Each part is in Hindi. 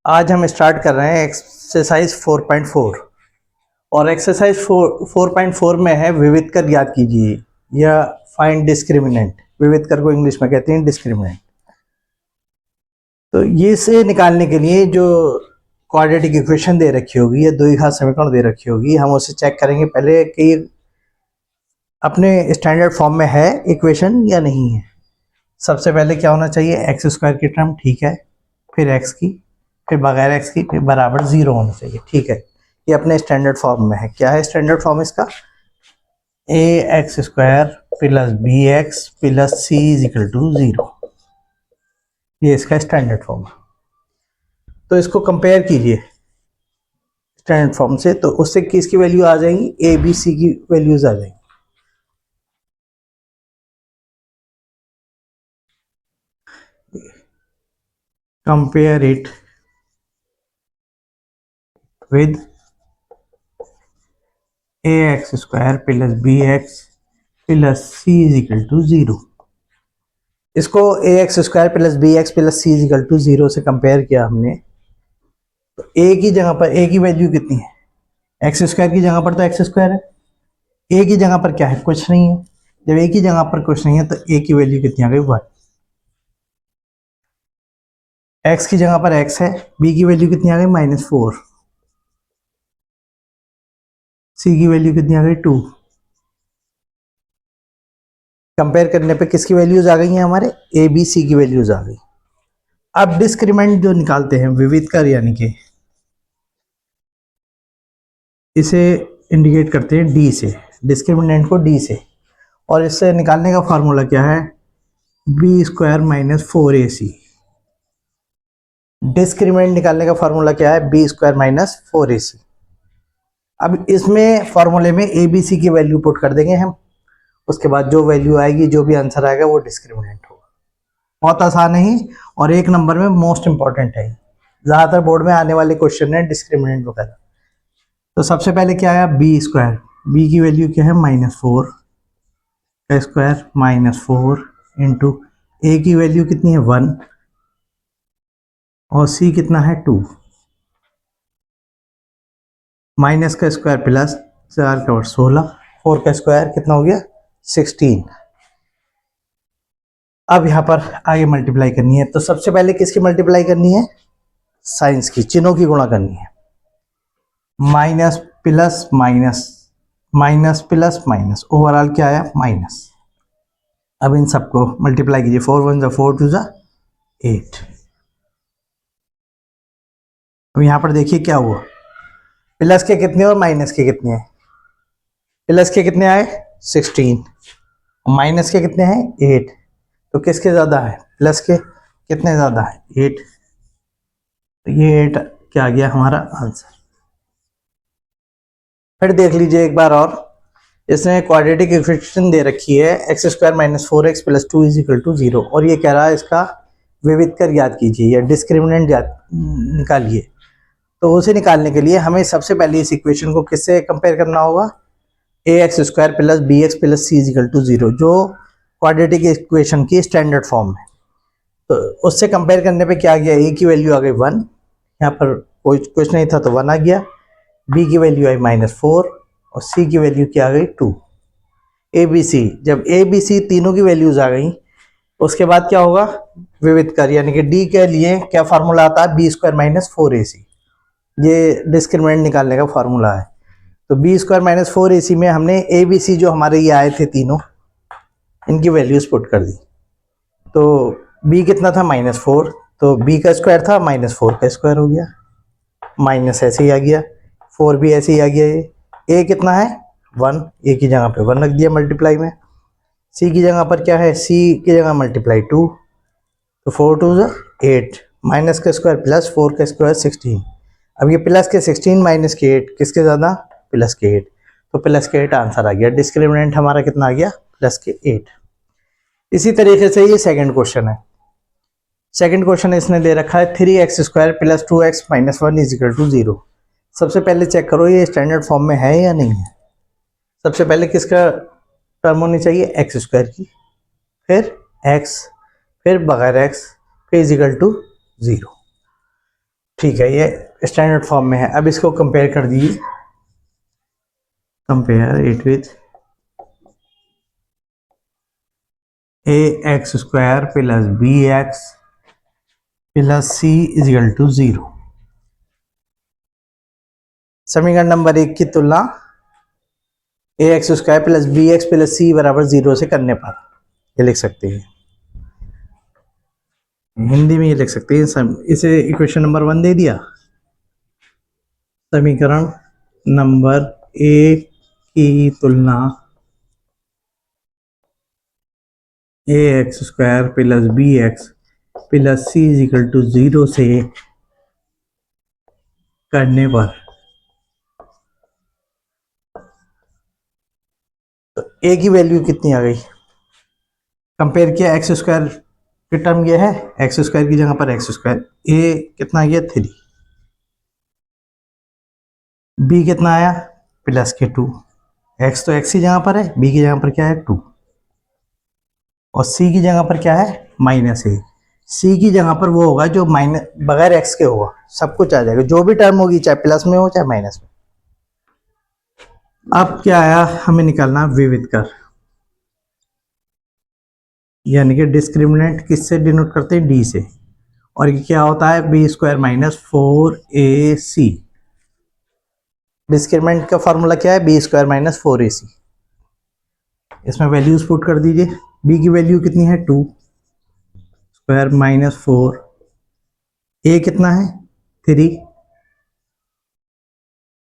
आज हम स्टार्ट कर रहे हैं एक्सरसाइज 4.4 और एक्सरसाइज 4.4 में है विविधकर ज्ञात कीजिए या फाइंड डिस्क्रिमिनेंट। विविधकर को इंग्लिश में कहते हैं डिस्क्रिमिनेंट। तो ये से निकालने के लिए जो क्वाड्रेटिक इक्वेशन दे रखी होगी या द्विघात समीकरण दे रखी होगी, हम उसे चेक करेंगे पहले कि अपने स्टैंडर्ड फॉर्म में है इक्वेशन या नहीं है। सबसे पहले क्या होना चाहिए, एक्स स्क्वायर की टर्म, ठीक है, फिर एक्स की, फिर बगैर एक्स की, फिर बराबर जीरो होना चाहिए, ठीक है। ये अपने स्टैंडर्ड फॉर्म में है। क्या है स्टैंडर्ड फॉर्म इसका, A X square plus B X plus C is equal to zero. ये इसका स्टैंडर्ड फॉर्म है। तो इसको कंपेयर कीजिए स्टैंडर्ड फॉर्म से, तो उससे किसकी वैल्यू आ जाएंगी, ए बी सी की वैल्यूज आ जाएंगी। Compare it with A X square plus B X plus C is equal to zero. इसको A X square plus B X plus C is equal to zero से कंपेयर किया हमने। तो ए की जगह पर ए की वैल्यू कितनी है, एक्स स्क्वायर की जगह पर तो एक्स स्क्वायर है, ए की जगह पर क्या है, कुछ नहीं है। जब ए की जगह पर कुछ नहीं है तो ए की वैल्यू कितनी आ गई, वन। एक्स की जगह पर एक्स है, बी की वैल्यू कितनी आ गई, -4। सी की वैल्यू कितनी आ गई, 2। कंपेयर करने पे किसकी वैल्यूज आ गई हैं, हमारे ए बी सी की वैल्यूज आ गई। अब डिस्क्रिमिनेंट जो निकालते हैं विविधकर, यानी कि इसे इंडिकेट करते हैं डी से, डिस्क्रिमिनेंट को डी से। और इससे निकालने का फॉर्मूला क्या है, B square minus 4ac। Discriminant निकालने का फॉर्मूला क्या है, बी स्क्वायर माइनस 4ac। अब इसमें फॉर्मूले में ए बी सी की वैल्यू पुट कर देंगे हम, उसके बाद जो वैल्यू आएगी, जो भी आंसर आएगा वो डिस्क्रिमिनेंट होगा। बहुत आसान है ही, और एक नंबर में मोस्ट इंपॉर्टेंट है। ज़्यादातर बोर्ड में आने वाले क्वेश्चन है डिस्क्रिमिनेंट वगैरह। तो सबसे पहले क्या आया, बी स्क्वायर, बी की वैल्यू क्या है, -4 का स्क्वायर -4 इंटू ए की वैल्यू कितनी है, 1, और सी कितना है, 2। माइनस का स्क्वायर प्लस 4 का 16, 4 का स्क्वायर कितना हो गया, 16। अब यहाँ पर आगे मल्टीप्लाई करनी है, तो सबसे पहले किसकी मल्टीप्लाई करनी है, साइंस की, चिन्हों की गुणा करनी है। Minus plus minus, minus plus minus, overall क्या आया, माइनस। अब इन सबको मल्टीप्लाई कीजिए, 4 1 ज़ा 4 2 ज़ा 8। अब यहाँ पर देखिए क्या हुआ, प्लस के कितने और माइनस के कितने हैं, प्लस के कितने आए 16, माइनस के कितने हैं 8। तो किसके ज़्यादा है, प्लस के कितने ज़्यादा है, 8। तो ये 8 क्या आ गया हमारा आंसर। फिर देख लीजिए एक बार और, इसने क्वाड्रेटिक इक्वेशन दे रखी है X square minus 4x plus 2 is equal to 0, और ये कह रहा है इसका विविधकर ज्ञात कीजिए या डिस्क्रिमिनेंट ज्ञात निकालिए। तो उसे निकालने के लिए हमें सबसे पहले इस इक्वेशन को किससे कंपेयर करना होगा, A X square plus B X plus C is equal to 0, जो क्वाड्रेटिक इक्वेशन की स्टैंडर्ड फॉर्म है। तो उससे कंपेयर करने पे क्या आ गया, ए की वैल्यू आ गई 1, यहाँ पर कोई कुछ नहीं था तो 1 आ गया, बी की वैल्यू आई -4 और सी की वैल्यू क्या आ गई, 2। ए बी सी, जब ए बी सी तीनों की वैल्यूज आ गई, उसके बाद क्या होगा, विविधकर, यानी कि डी के लिए क्या फार्मूला आता है, बी स्क्वायर माइनस 4ac। ये डिस्क्रिमिनेंट निकालने का फार्मूला है। तो बी स्क्वायर माइनस 4ac में हमने ए बी सी जो हमारे ये आए थे तीनों, इनकी वैल्यूज पुट कर दी। तो बी कितना था, -4, तो बी का स्क्वायर था -4 का स्क्वायर हो गया, माइनस ऐसे ही आ गया, 4 भी ऐसे ही आ गया। ये ए कितना है 1, ए की जगह पे 1 रख दिया मल्टीप्लाई में। सी की जगह पर क्या है, सी की जगह मल्टीप्लाई 2, तो 4 2 8, माइनस का स्क्वायर प्लस 4 का स्क्वायर 16। अब ये प्लस के 16 माइनस के 8 किसके ज़्यादा, प्लस के 8, तो प्लस के 8 आंसर आ गया। डिस्क्रिमिनेंट हमारा कितना आ गया, प्लस के 8। इसी तरीके से ये सेकंड क्वेश्चन है। सेकंड क्वेश्चन इसने दे रखा है 3x square plus 2x minus 1 is equal to 0। सबसे पहले चेक करो ये स्टैंडर्ड फॉर्म में है या नहीं है। सबसे पहले किसका टर्म होनी चाहिए, एक्स स्क्वायर की, फिर एक्स, फिर बगैर एक्स, फिर इज इक्वल टू 0। ठीक है, ये स्टैंडर्ड फॉर्म में है। अब इसको कंपेयर कर दीजिए, compare it with A X square plus B X plus C is equal to 0। समीकरण नंबर 1 की तुलना A X square plus B X plus C बराबर 0 से करने पर ये लिख सकते हैं, हिंदी में ये लिख सकते हैं। इसे इक्वेशन नंबर 1 दे दिया। समीकरण नंबर 1 की तुलना A X square plus B X plus C is equal to 0 से करने पर तो ए की वैल्यू कितनी आ गई? कंपेयर किया, एक्स स्क्वायर की टर्म ये है, एक्स स्क्वायर की जगह पर एक्स स्क्वायर, ए कितना आ गया 3, बी कितना आया प्लस के 2, एक्स तो एक्स की जगह पर है, बी की जगह पर क्या है 2, और सी की जगह पर क्या है -1। सी की जगह पर वो होगा जो माइनस बगैर एक्स के होगा, सब कुछ आ जाएगा, जो भी टर्म होगी चाहे प्लस में हो चाहे माइनस में। अब क्या आया, हमें निकालना विविध कर, यानी कि डिस्क्रिमिनेंट किससे डिनोट करते हैं? डी से। और ये क्या होता है? B square minus 4ac। Discriminant का फॉर्मूला क्या है? B square minus 4ac। इसमें वैल्यूज पुट कर दीजिए। बी की वैल्यू कितनी है 2 स्क्वायर माइनस 4, ए कितना है 3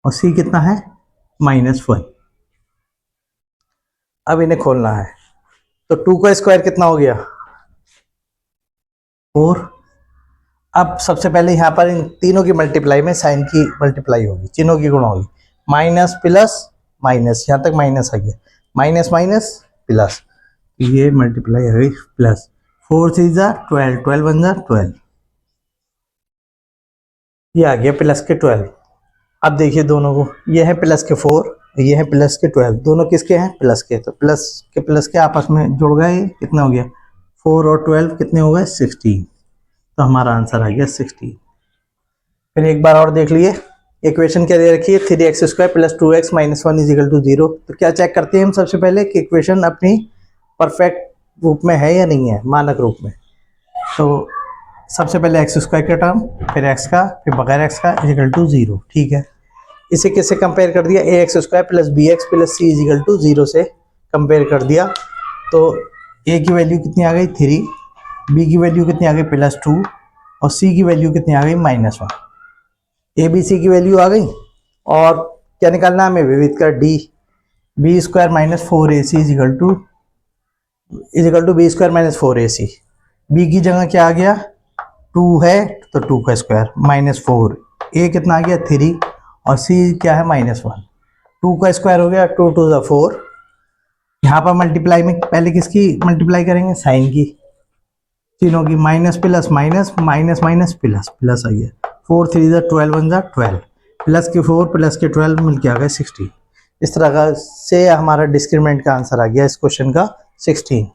और सी कितना है -1। अब इन्हें खोलना है, तो 2 का स्क्वायर कितना हो गया 4। अब सबसे पहले यहाँ पर इन तीनों की मल्टीप्लाई में साइन की मल्टीप्लाई होगी, चिन्हों की गुणा होगी, माइनस प्लस माइनस, यहाँ तक माइनस आ गया, माइनस माइनस प्लस, ये मल्टीप्लाई हो गई प्लस, 4 3 जा 12, 12 1 जा 12, ये आ गया प्लस के 12। अब देखिए दोनों को, ये है प्लस के 4, ये है प्लस के 12, दोनों किसके हैं? प्लस के। तो प्लस के आपस में जुड़ गए, कितना हो गया 4 और 12 कितने हो गए 16। तो हमारा आंसर आ गया 16। फिर एक बार और देख लिए, इक्वेशन क्या दे रखी है? 3x square plus 2x minus 1 is equal to 0। तो क्या चेक करते हैं हम सबसे पहले कि इक्वेशन अपनी परफेक्ट रूप में है या नहीं है, मानक रूप में। तो सबसे पहले एक्स स्क्वायर का टर्म, फिर एक्स का, फिर बगैर एक्स का इजिकल टू 0, ठीक है। इसे किससे कंपेयर कर दिया? A X square plus B X plus C is equal to 0 से कंपेयर कर दिया। तो ए की वैल्यू कितनी आ गई 3, बी की वैल्यू कितनी आ गई +2 और सी की वैल्यू कितनी आ गई -1। ए बी सी की वैल्यू आ गई, और क्या निकालना है हमें? विविध कर D, B square minus 4ac is equal to B square minus 4ac। B की जगह क्या आ गया 2 है, तो 2 का स्क्वायर -4, ए कितना आ गया 3 और सी क्या है -1। 2 का स्क्वायर हो गया 2 2 4। यहाँ पर मल्टीप्लाई में पहले किसकी मल्टीप्लाई करेंगे? साइन की, तीनों की, minus plus minus minus minus plus, plus आ गया 4 3 12 1 12, प्लस के 4 प्लस के 12 मिलके आ गए 16। इस तरह का से हमारा डिस्क्रिमिनेंट का आंसर आ गया इस क्वेश्चन का 16।